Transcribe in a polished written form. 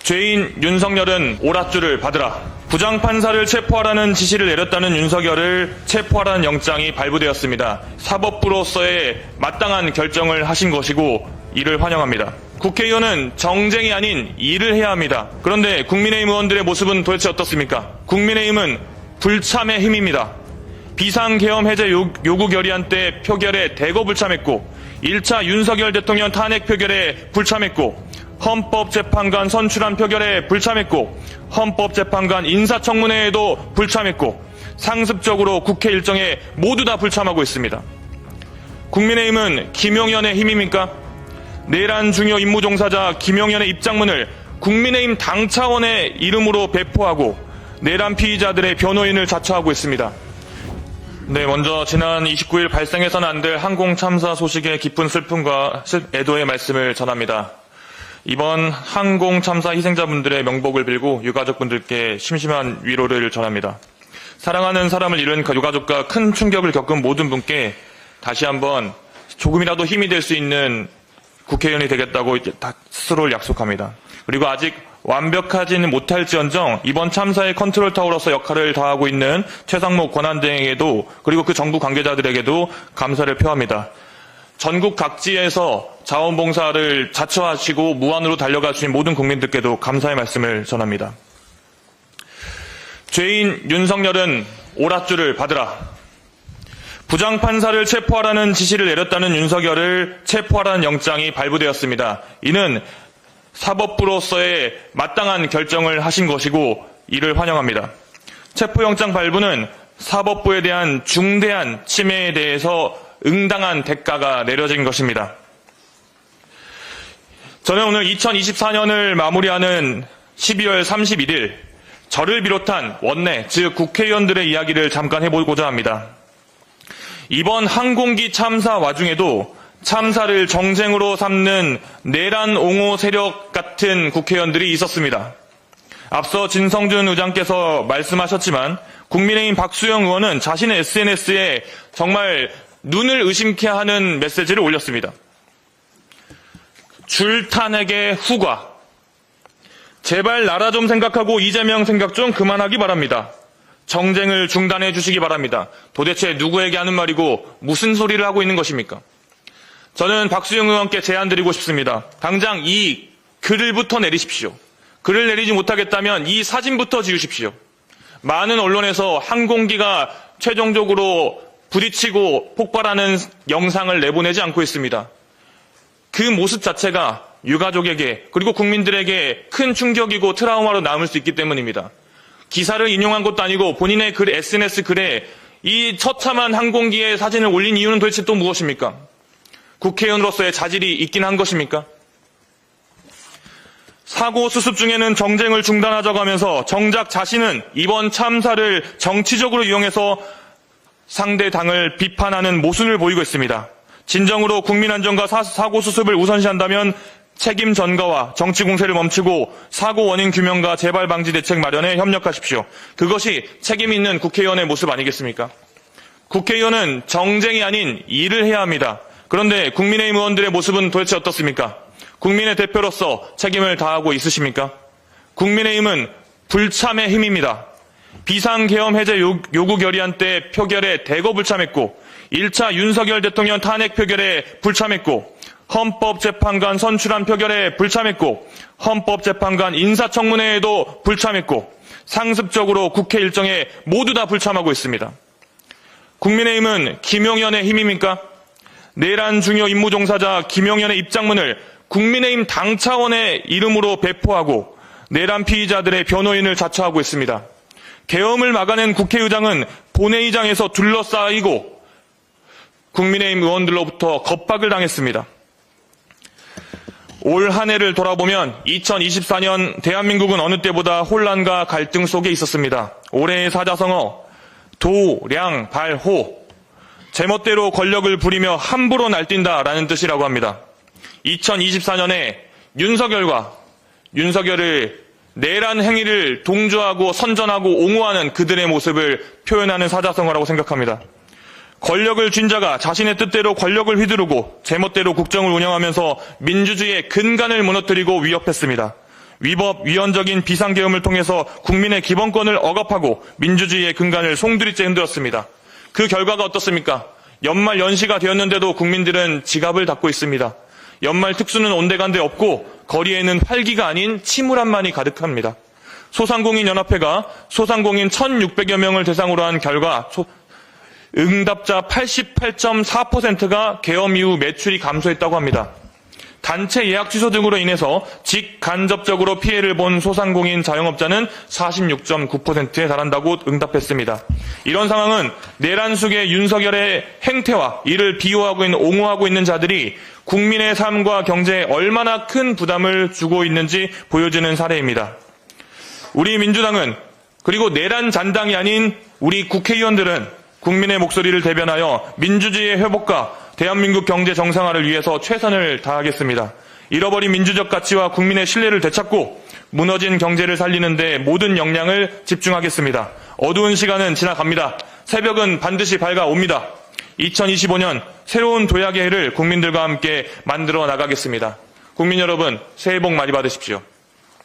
죄인 윤석열은 오랏줄을 받으라. 부장판사를 체포하라는 지시를 내렸다는 윤석열을 체포하라는 영장이 발부되었습니다. 사법부로서의 마땅한 결정을 하신 것이고 이를 환영합니다. 국회의원은 정쟁이 아닌 일을 해야 합니다. 그런데 국민의힘 의원들의 모습은 도대체 어떻습니까? 국민의힘은 불참의 힘입니다. 비상계엄 해제 요구 결의안 때 표결에 대거 불참했고 1차 윤석열 대통령 탄핵 표결에 불참했고 헌법재판관 선출안 표결에 불참했고 헌법재판관 인사청문회에도 불참했고 상습적으로 국회 일정에 모두 다 불참하고 있습니다. 국민의힘은 김용현의 힘입니까? 내란 중요 임무 종사자 김용현의 입장문을 국민의힘 당 차원의 이름으로 배포하고 내란 피의자들의 변호인을 자처하고 있습니다. 네, 먼저 지난 29일 발생해서는 안 될 항공 참사 소식에 깊은 슬픔과 애도의 말씀을 전합니다. 이번 항공 참사 희생자분들의 명복을 빌고 유가족분들께 심심한 위로를 전합니다. 사랑하는 사람을 잃은 유가족과 큰 충격을 겪은 모든 분께 다시 한번 조금이라도 힘이 될 수 있는 국회의원이 되겠다고 스스로를 약속합니다. 그리고 아직 완벽하지는 못할지언정 이번 참사의 컨트롤타워로서 역할을 다하고 있는 최상목 권한대행에게도 그리고 그 정부 관계자들에게도 감사를 표합니다. 전국 각지에서 자원봉사를 자처하시고 무한으로 달려가 주신 모든 국민들께도 감사의 말씀을 전합니다. 죄인 윤석열은 오랏줄을 받으라. 부장판사를 체포하라는 지시를 내렸다는 윤석열을 체포하라는 영장이 발부되었습니다. 이는 사법부로서의 마땅한 결정을 하신 것이고 이를 환영합니다. 체포영장 발부는 사법부에 대한 중대한 침해에 대해서 응당한 대가가 내려진 것입니다. 저는 오늘 2024년을 마무리하는 12월 31일 저를 비롯한 원내, 즉 국회의원들의 이야기를 잠깐 해보고자 합니다. 이번 항공기 참사 와중에도 참사를 정쟁으로 삼는 내란 옹호 세력 같은 국회의원들이 있었습니다. 앞서 진성준 의장께서 말씀하셨지만 국민의힘 박수영 의원은 자신의 SNS에 정말 눈을 의심케 하는 메시지를 올렸습니다. 줄탄핵의 후과. 제발 나라 좀 생각하고 이재명 생각 좀 그만하기 바랍니다. 정쟁을 중단해 주시기 바랍니다. 도대체 누구에게 하는 말이고 무슨 소리를 하고 있는 것입니까? 저는 박수영 의원께 제안드리고 싶습니다. 당장 이 글을부터 내리십시오. 글을 내리지 못하겠다면 이 사진부터 지우십시오. 많은 언론에서 항공기가 최종적으로 부딪히고 폭발하는 영상을 내보내지 않고 있습니다. 그 모습 자체가 유가족에게 그리고 국민들에게 큰 충격이고 트라우마로 남을 수 있기 때문입니다. 기사를 인용한 것도 아니고 본인의 글, SNS 글에 이 처참한 항공기의 사진을 올린 이유는 도대체 또 무엇입니까? 국회의원으로서의 자질이 있긴 한 것입니까? 사고 수습 중에는 정쟁을 중단하자고 하면서 정작 자신은 이번 참사를 정치적으로 이용해서 상대 당을 비판하는 모순을 보이고 있습니다. 진정으로 국민 안전과 사고 수습을 우선시한다면 책임 전가와 정치 공세를 멈추고 사고 원인 규명과 재발 방지 대책 마련에 협력하십시오. 그것이 책임 있는 국회의원의 모습 아니겠습니까? 국회의원은 정쟁이 아닌 일을 해야 합니다. 그런데 국민의힘 의원들의 모습은 도대체 어떻습니까? 국민의 대표로서 책임을 다하고 있으십니까? 국민의힘은 불참의 힘입니다. 비상계엄 해제 요구 결의안 때 표결에 대거 불참했고 1차 윤석열 대통령 탄핵 표결에 불참했고 헌법재판관 선출안 표결에 불참했고 헌법재판관 인사청문회에도 불참했고 상습적으로 국회 일정에 모두 다 불참하고 있습니다. 국민의힘은 김용현의 힘입니까? 내란 중요 임무 종사자 김용현의 입장문을 국민의힘 당 차원의 이름으로 배포하고 내란 피의자들의 변호인을 자처하고 있습니다. 계엄을 막아낸 국회의장은 본회의장에서 둘러싸이고 국민의힘 의원들로부터 겁박을 당했습니다. 올 한 해를 돌아보면 2024년 대한민국은 어느 때보다 혼란과 갈등 속에 있었습니다. 올해의 사자성어 도, 량, 발, 호. 제멋대로 권력을 부리며 함부로 날뛴다라는 뜻이라고 합니다. 2024년에 윤석열을 내란 행위를 동조하고 선전하고 옹호하는 그들의 모습을 표현하는 사자성어라고 생각합니다. 권력을 쥔 자가 자신의 뜻대로 권력을 휘두르고 제멋대로 국정을 운영하면서 민주주의의 근간을 무너뜨리고 위협했습니다. 위법, 위헌적인 비상계엄을 통해서 국민의 기본권을 억압하고 민주주의의 근간을 송두리째 흔들었습니다. 그 결과가 어떻습니까? 연말 연시가 되었는데도 국민들은 지갑을 닫고 있습니다. 연말 특수는 온데간데 없고 거리에는 활기가 아닌 침울함만이 가득합니다. 소상공인연합회가 소상공인 1,600여 명을 대상으로 한 결과 응답자 88.4%가 계엄 이후 매출이 감소했다고 합니다. 단체 예약 취소 등으로 인해서 직간접적으로 피해를 본 소상공인 자영업자는 46.9%에 달한다고 응답했습니다. 이런 상황은 내란 속의 윤석열의 행태와 이를 비호하고 옹호하고 있는 자들이 국민의 삶과 경제에 얼마나 큰 부담을 주고 있는지 보여주는 사례입니다. 우리 민주당은, 그리고 내란 잔당이 아닌 우리 국회의원들은 국민의 목소리를 대변하여 민주주의의 회복과 대한민국 경제 정상화를 위해서 최선을 다하겠습니다. 잃어버린 민주적 가치와 국민의 신뢰를 되찾고 무너진 경제를 살리는 데 모든 역량을 집중하겠습니다. 어두운 시간은 지나갑니다. 새벽은 반드시 밝아옵니다. 2025년 새로운 도약의 해를 국민들과 함께 만들어 나가겠습니다. 국민 여러분, 새해 복 많이 받으십시오.